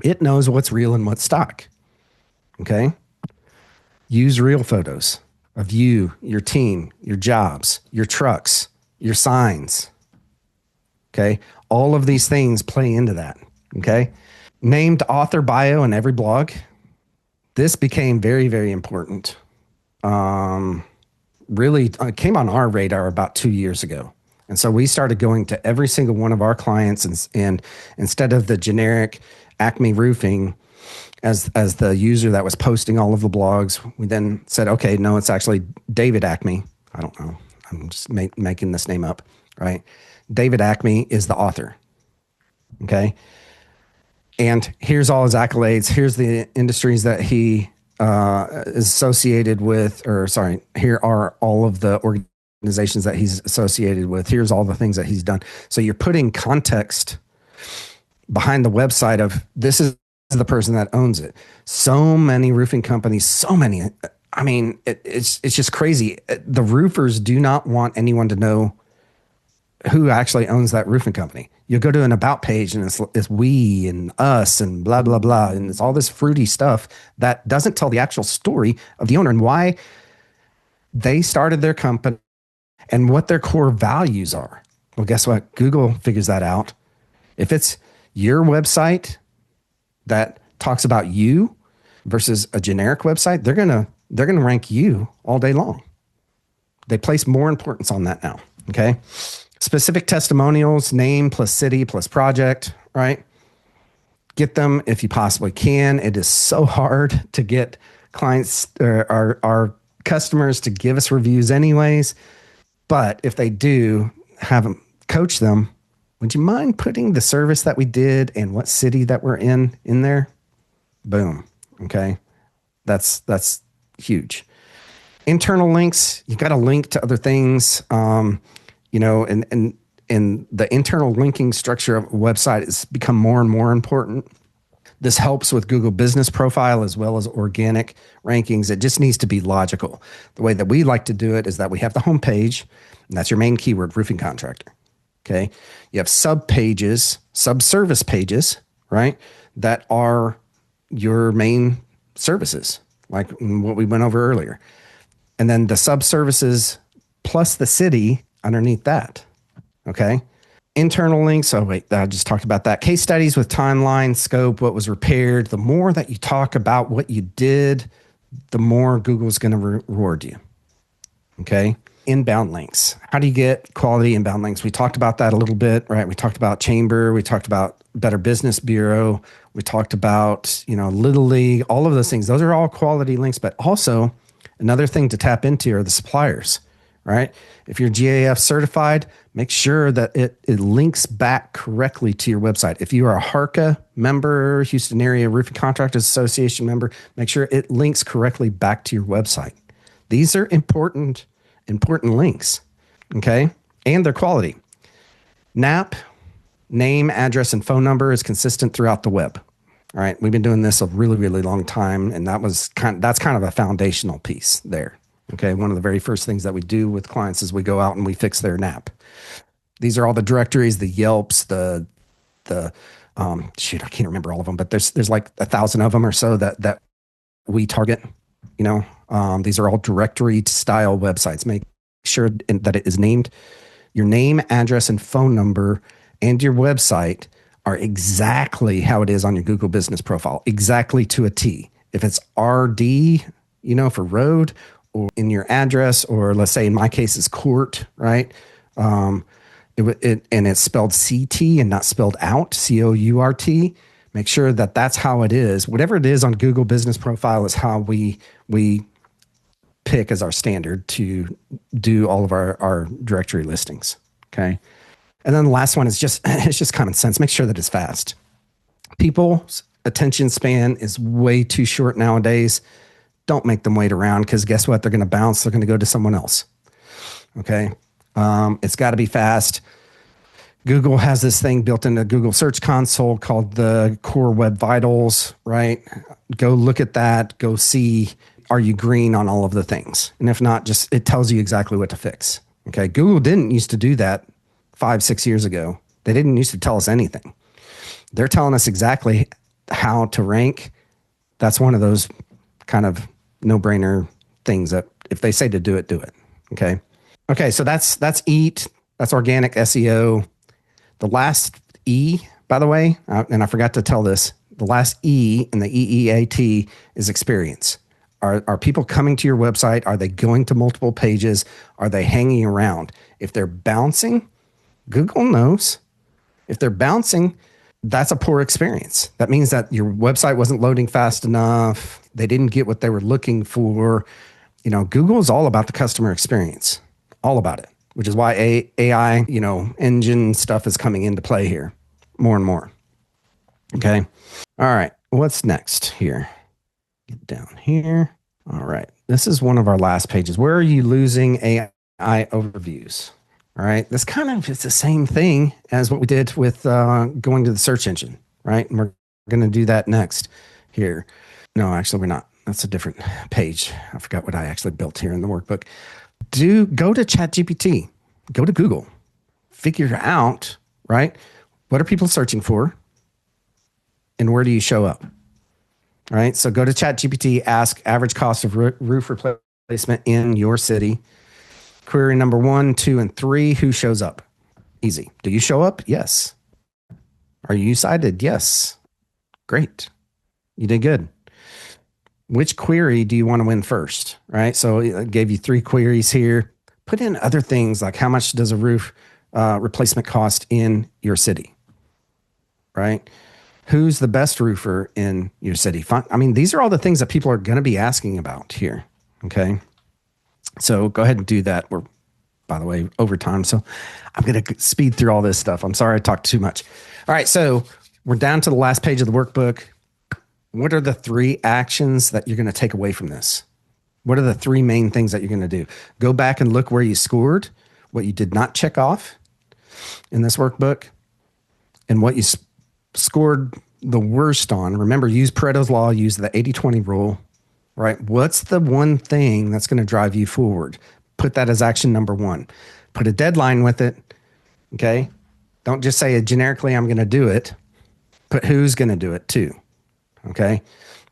It knows what's real and what's stock. Okay? Use real photos of you, your team, your jobs, your trucks, your signs. Okay? All of these things play into that. Okay? Named author bio in every blog. This became very, very important. Really came on our radar about 2 years ago. And so we started going to every single one of our clients and instead of the generic Acme Roofing as the user that was posting all of the blogs, we then said, okay, no, it's actually David Acme. I don't know. I'm just making this name up, right? David Acme is the author. Okay. And here's all his accolades. Here's the industries that he is associated with, or sorry, here are all of the organizations that he's associated with. Here's all the things that he's done. So you're putting context behind the website of this is the person that owns it. So many roofing companies, so many. I mean, it's just crazy. The roofers do not want anyone to know who actually owns that roofing company. You go to an about page and it's we and us and blah, blah, blah. And it's all this fruity stuff that doesn't tell the actual story of the owner and why they started their company and what their core values are. Well, guess what? Google figures that out. If it's your website that talks about you versus a generic website, they're gonna rank you all day long. They place more importance on that now. Okay. Specific testimonials, name plus city plus project, right? Get them if you possibly can. It is so hard to get clients or our customers to give us reviews anyways. But if they do, have them coach them. Would you mind putting the service that we did and what city that we're in there? Boom. Okay. That's huge. Internal links. You got to link to other things. And the internal linking structure of a website has become more and more important. This helps with Google Business Profile as well as organic rankings. It just needs to be logical. The way that we like to do it is that we have the home page, and that's your main keyword, roofing contractor. Okay. You have sub pages, sub-service pages, right? That are your main services, like what we went over earlier. And then the sub-services plus the city underneath that. Okay. Internal links. Oh, wait, I just talked about that. Case studies with timeline, scope, what was repaired. The more that you talk about what you did, the more Google's going to reward you. Okay. Inbound links. How do you get quality inbound links? We talked about that a little bit, right? We talked about Chamber. We talked about Better Business Bureau. We talked about, Little League, all of those things. Those are all quality links, but also another thing to tap into are the suppliers, right? If you're GAF certified, make sure that it links back correctly to your website. If you are a HARCA member, Houston Area Roofing Contractors Association member, make sure it links correctly back to your website. These are important links, okay? And their quality. NAP, name, address, and phone number is consistent throughout the web. All right, we've been doing this a really, really long time, and that's kind of a foundational piece there. Okay, one of the very first things that we do with clients is we go out and we fix their NAP. These are all the directories, the Yelps, the shoot, I can't remember all of them, but there's like 1,000 of them or so that we target. These are all directory style websites. Make sure that it is named. Your name, address, and phone number and your website are exactly how it is on your Google Business Profile, exactly to a T. If it's RD, for road, or in your address, or let's say in my case is court, right? And it's spelled CT and not spelled out, COURT. Make sure that that's how it is. Whatever it is on Google Business Profile is how we pick as our standard to do all of our directory listings. Okay. And then the last one is it's just common sense. Make sure that it's fast. People's attention span is way too short nowadays. Don't make them wait around, because guess what? They're going to bounce. They're going to go to someone else. Okay. It's got to be fast. Google has this thing built into Google Search Console called the Core Web Vitals, right? Go look at that. Go see, are you green on all of the things? And if not, just it tells you exactly what to fix. Okay. Google didn't used to do that 5-6 years ago. They didn't used to tell us anything. They're telling us exactly how to rank. That's one of those kind of no-brainer things that if they say to do it, do it. Okay. Okay. So that's EAT. That's organic SEO. The last E, by the way, and I forgot to tell this, the last E in the EEAT is experience. Are people coming to your website? Are they going to multiple pages? Are they hanging around? If they're bouncing, Google knows. If they're bouncing, that's a poor experience. That means that your website wasn't loading fast enough. They didn't get what they were looking for. Google is all about the customer experience, all about it, which is why AI, engine stuff is coming into play here more and more. Okay. All right. What's next here? Get down here. All right. This is one of our last pages. Where are you losing AI overviews? All right. This kind of is the same thing as what we did with going to the search engine, right? And we're going to do that next here. No, actually, we're not. That's a different page. I forgot what I actually built here in the workbook. Go to ChatGPT. Go to Google. Figure out, right? What are people searching for? And where do you show up? All right. So go to ChatGPT, ask average cost of roof replacement in your city. Query number 1, 2, and 3, who shows up? Easy. Do you show up? Yes. Are you cited? Yes. Great. You did good. Which query do you want to win first? Right. So it gave you 3 queries here. Put in other things like how much does a roof replacement cost in your city? Right. Who's the best roofer in your city? These are all the things that people are going to be asking about here. Okay. So go ahead and do that. We're, by the way, over time. So I'm going to speed through all this stuff. I'm sorry I talked too much. All right. So we're down to the last page of the workbook. What are the 3 actions that you're going to take away from this? What are the 3 main things that you're going to do? Go back and look where you scored, what you did not check off in this workbook, and what you scored the worst on. Remember, use Pareto's law, use the 80-20 rule, right? What's the one thing that's going to drive you forward? Put that as action number 1. Put a deadline with it, okay? Don't just say generically, I'm going to do it. Put who's going to do it too, okay?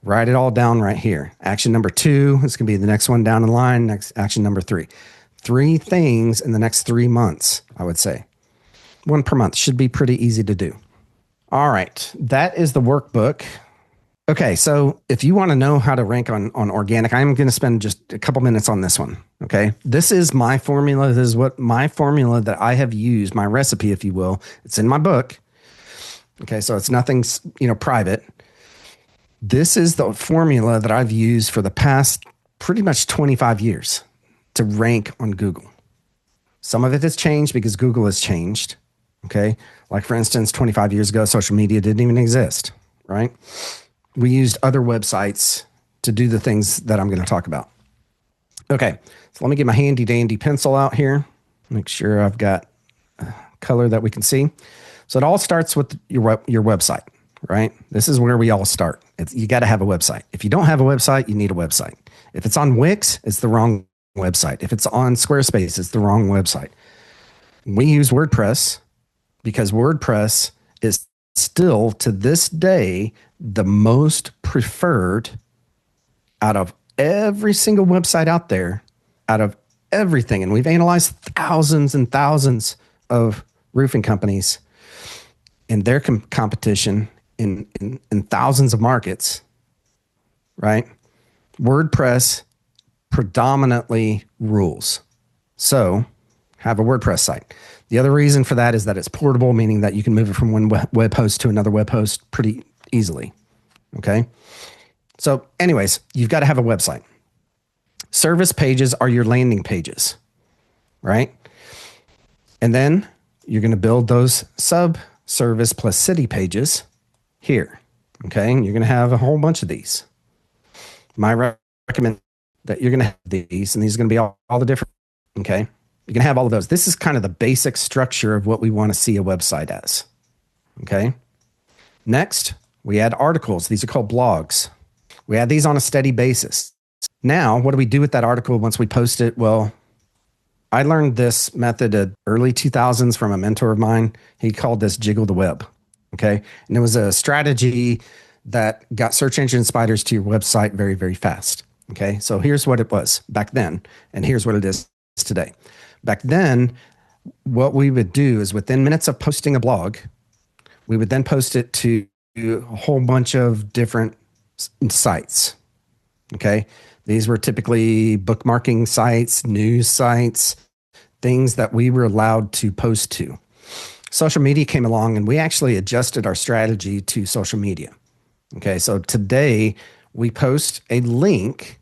Write it all down right here. Action number 2 is going to be the next one down the line. Next action number 3. 3 things in the next 3 months, I would say. 1 per month should be pretty easy to do. All right. That is the workbook. Okay. So if you want to know how to rank on organic, I'm going to spend just a couple minutes on this one. Okay. This is my formula. This is what my formula that I have used, my recipe, if you will. It's in my book. Okay. So it's nothing, private. This is the formula that I've used for the past pretty much 25 years to rank on Google. Some of it has changed because Google has changed. Okay. Like for instance, 25 years ago, social media didn't even exist, right? We used other websites to do the things that I'm going to talk about. Okay. So let me get my handy dandy pencil out here. Make sure I've got a color that we can see. So it all starts with your website, right? This is where we all start. You got to have a website. If you don't have a website, you need a website. If it's on Wix, it's the wrong website. If it's on Squarespace, it's the wrong website. We use WordPress because WordPress is still to this day the most preferred out of every single website out there, out of everything. And we've analyzed thousands and thousands of roofing companies and their competition in thousands of markets, right? WordPress predominantly rules. So have a WordPress site. The other reason for that is that it's portable, meaning that you can move it from one web host to another web host pretty easily. Okay. So anyways, you've got to have a website. Service pages are your landing pages, right? And then you're going to build those sub-service plus city pages here. Okay. And you're going to have a whole bunch of these. My recommend that you're going to have these, and these are going to be all the different. Okay. You can have all of those. This is kind of the basic structure of what we want to see a website as. Okay. Next, we add articles. These are called blogs. We add these on a steady basis. Now, what do we do with that article once we post it? Well, I learned this method at early 2000s from a mentor of mine. He called this jiggle the web. Okay. And it was a strategy that got search engine spiders to your website very, very fast. Okay. So here's what it was back then, and here's what it is today. Back then, what we would do is within minutes of posting a blog, we would then post it to a whole bunch of different sites. Okay. These were typically bookmarking sites, news sites, things that we were allowed to post to. Social media came along and we actually adjusted our strategy to social media. Okay. So today we post a link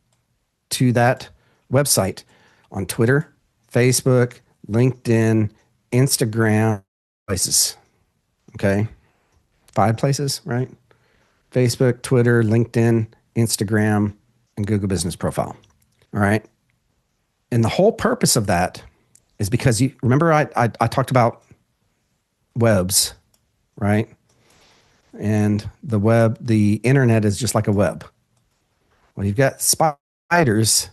to that website on Twitter, Facebook, LinkedIn, Instagram, places. Okay. 5 places, right? Facebook, Twitter, LinkedIn, Instagram, and Google Business Profile. All right. And the whole purpose of that is because you remember I talked about webs, right? And the internet is just like a web. Well, you've got spiders,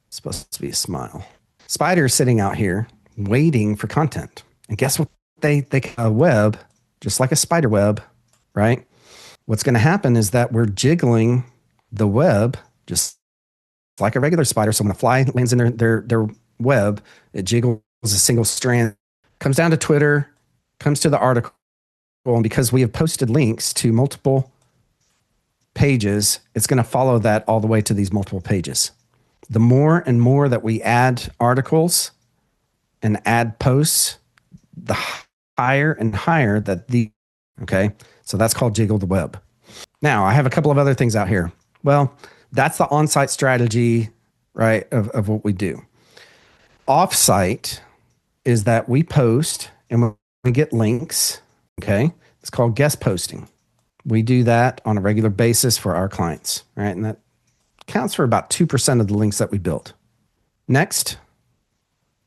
supposed to be a smile. Spiders sitting out here waiting for content. And guess what? They a web, just like a spider web, right? What's going to happen is that we're jiggling the web just like a regular spider. So when a fly lands in their web, it jiggles a single strand, comes down to Twitter, comes to the article. And because we have posted links to multiple pages, it's going to follow that all the way to these multiple pages. The more and more that we add articles and add posts, the higher and higher that okay? So that's called jiggle the web. Now, I have a couple of other things out here. Well, that's the on-site strategy, right, of what we do. Off-site is that we post and we get links, okay? It's called guest posting. We do that on a regular basis for our clients, right? And that counts for about 2% of the links that we build. Next,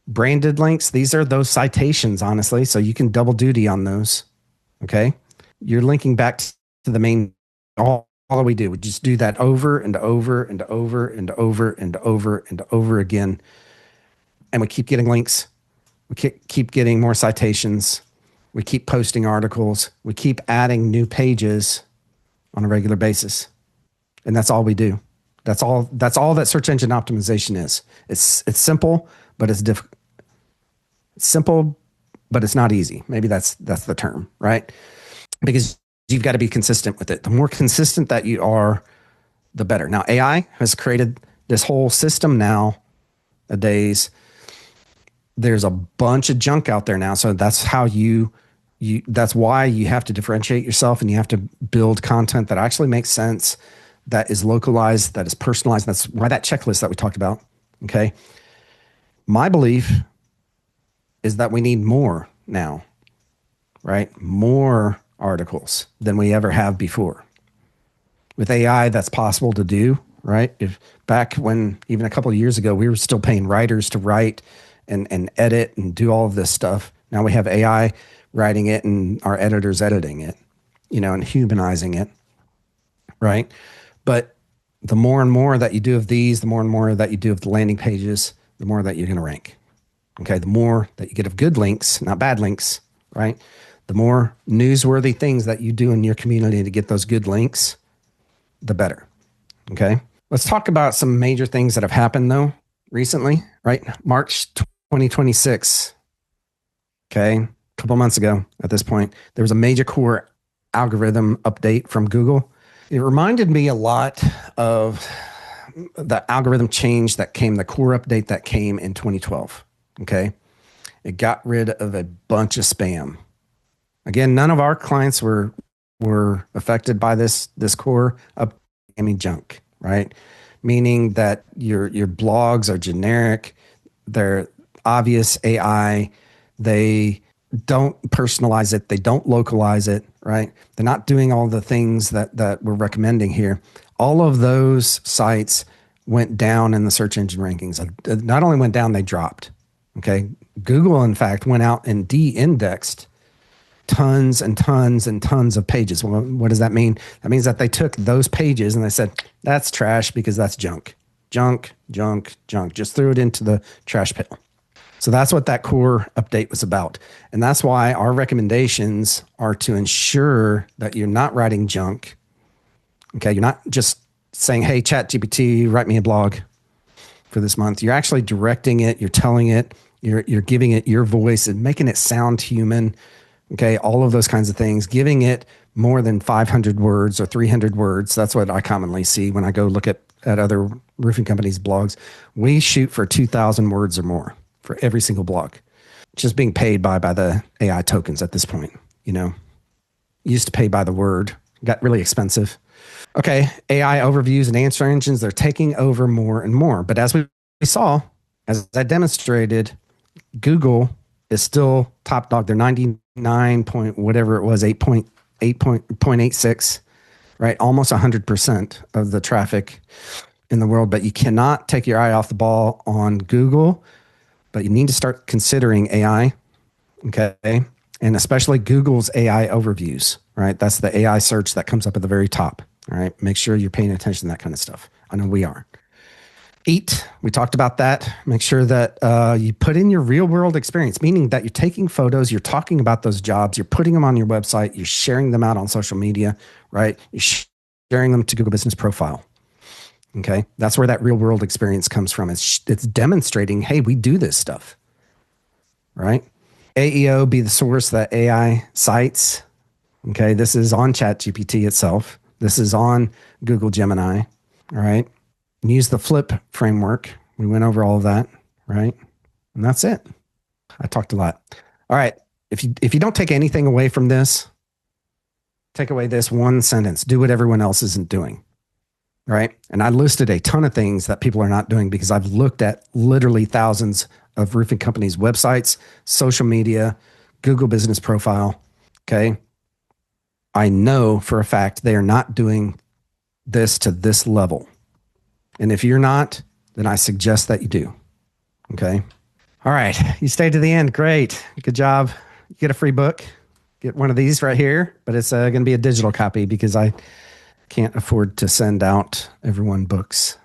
branded links. These are those citations, honestly, so you can double duty on those, okay? You're linking back to the main, all we do. We just do that over and over and over and over and over and over again. And we keep getting links. We keep getting more citations. We keep posting articles. We keep adding new pages on a regular basis. And that's all we do. That's all that search engine optimization is. It's simple, but it's difficult. It's simple, but it's not easy. Maybe that's the term, right? Because you've got to be consistent with it. The more consistent that you are, the better. Now, AI has created this whole system nowadays. There's a bunch of junk out there now. So that's how that's why you have to differentiate yourself and you have to build content that actually makes sense, that is localized, that is personalized. That's why that checklist that we talked about. Okay. My belief is that we need more now, right? More articles than we ever have before. With AI, that's possible to do, right? If back when, even a couple of years ago, we were still paying writers to write and edit and do all of this stuff. Now we have AI writing it and our editors editing it, and humanizing it, right? But the more and more that you do of these, the more and more that you do of the landing pages, the more that you're going to rank. Okay, the more that you get of good links, not bad links, right? The more newsworthy things that you do in your community to get those good links, the better. Okay, let's talk about some major things that have happened though recently, right? March 2026. Okay, a couple months ago at this point, there was a major core algorithm update from Google. It reminded me a lot of the algorithm change that came, the core update that came in 2012. Okay. It got rid of a bunch of spam. Again, none of our clients were affected by this core of spamming junk, right? Meaning that your blogs are generic, they're obvious AI, they don't personalize it, they don't localize it, right? They're not doing all the things that we're recommending here. All of those sites went down in the search engine rankings. Not only went down, they dropped. Okay. Google, in fact, went out and de-indexed tons and tons and tons of pages. Well, what does that mean? That means that they took those pages and they said, that's trash because that's junk. Junk, junk, junk. Just threw it into the trash pail. So that's what that core update was about. And that's why our recommendations are to ensure that you're not writing junk. Okay. You're not just saying, hey, ChatGPT, write me a blog for this month. You're actually directing it. You're telling it, you're giving it your voice and making it sound human. Okay. All of those kinds of things, giving it more than 500 words or 300 words. That's what I commonly see when I go look at other roofing companies' blogs. We shoot for 2,000 words or more for every single blog, just being paid by the AI tokens at this point. Used to pay by the word, got really expensive. Okay. AI overviews and answer engines, they're taking over more and more. But as we saw, as I demonstrated, Google is still top dog. They're 99 point, whatever it was, 8.86, right? Almost 100% of the traffic in the world. But you cannot take your eye off the ball on Google, but you need to start considering AI. Okay. And especially Google's AI overviews, right? That's the AI search that comes up at the very top. All right. Make sure you're paying attention to that kind of stuff. I know we are. Eat. We talked about that. Make sure that you put in your real world experience, meaning that you're taking photos, you're talking about those jobs, you're putting them on your website, you're sharing them out on social media, right? You're sharing them to Google Business Profile. Okay. That's where that real world experience comes from. It's demonstrating, hey, we do this stuff, right? AEO, be the source that AI cites. Okay. This is on ChatGPT itself. This is on Google Gemini. All right. And use the flip framework. We went over all of that, right? And that's it. I talked a lot. All right. If you don't take anything away from this, take away this one sentence: do what everyone else isn't doing. Right. And I listed a ton of things that people are not doing because I've looked at literally thousands of roofing companies' websites, social media, Google Business Profile. Okay. I know for a fact they are not doing this to this level. And if you're not, then I suggest that you do. Okay. All right. You stayed to the end. Great. Good job. You get a free book. Get one of these right here, but it's going to be a digital copy because I can't afford to send out everyone books.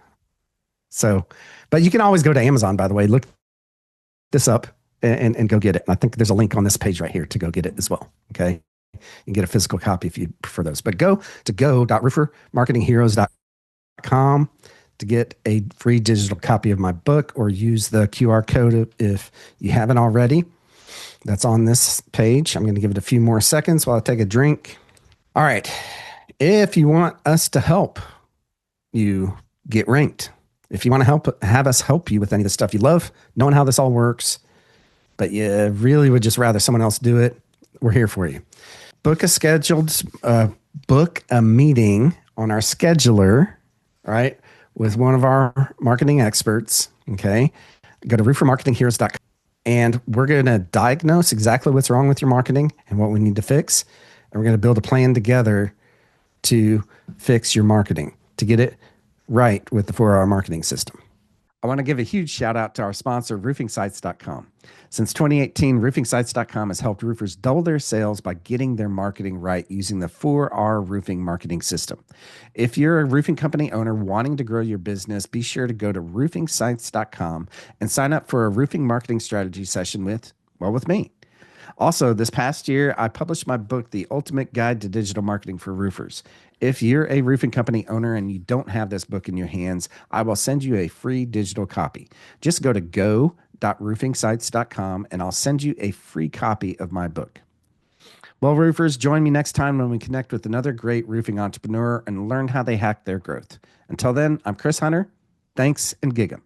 So, but you can always go to Amazon, by the way. Look this up and go get it. And I think there's a link on this page right here to go get it as well. Okay. You can get a physical copy if you prefer those. But go to go.roofermarketingheroes.com to get a free digital copy of my book, or use the QR code if you haven't already. That's on this page. I'm going to give it a few more seconds while I take a drink. All right. If you want us to help you get ranked, if you want to have us help you with any of the stuff you love, knowing how this all works, but you really would just rather someone else do it, we're here for you. Book a meeting on our scheduler, right, with one of our marketing experts. Okay. Go to roofermarketingheroes.com and we're going to diagnose exactly what's wrong with your marketing and what we need to fix. And we're going to build a plan together to fix your marketing, to get it right with the 4R marketing system. I want to give a huge shout out to our sponsor, roofingsites.com. Since 2018, roofingsites.com has helped roofers double their sales by getting their marketing right using the 4R roofing marketing system. If you're a roofing company owner wanting to grow your business, be sure to go to roofingsites.com and sign up for a roofing marketing strategy session with me. Also, this past year, I published my book, The Ultimate Guide to Digital Marketing for Roofers. If you're a roofing company owner and you don't have this book in your hands, I will send you a free digital copy. Just go to go.roofingsites.com and I'll send you a free copy of my book. Well, roofers, join me next time when we connect with another great roofing entrepreneur and learn how they hack their growth. Until then, I'm Chris Hunter. Thanks and gig 'em.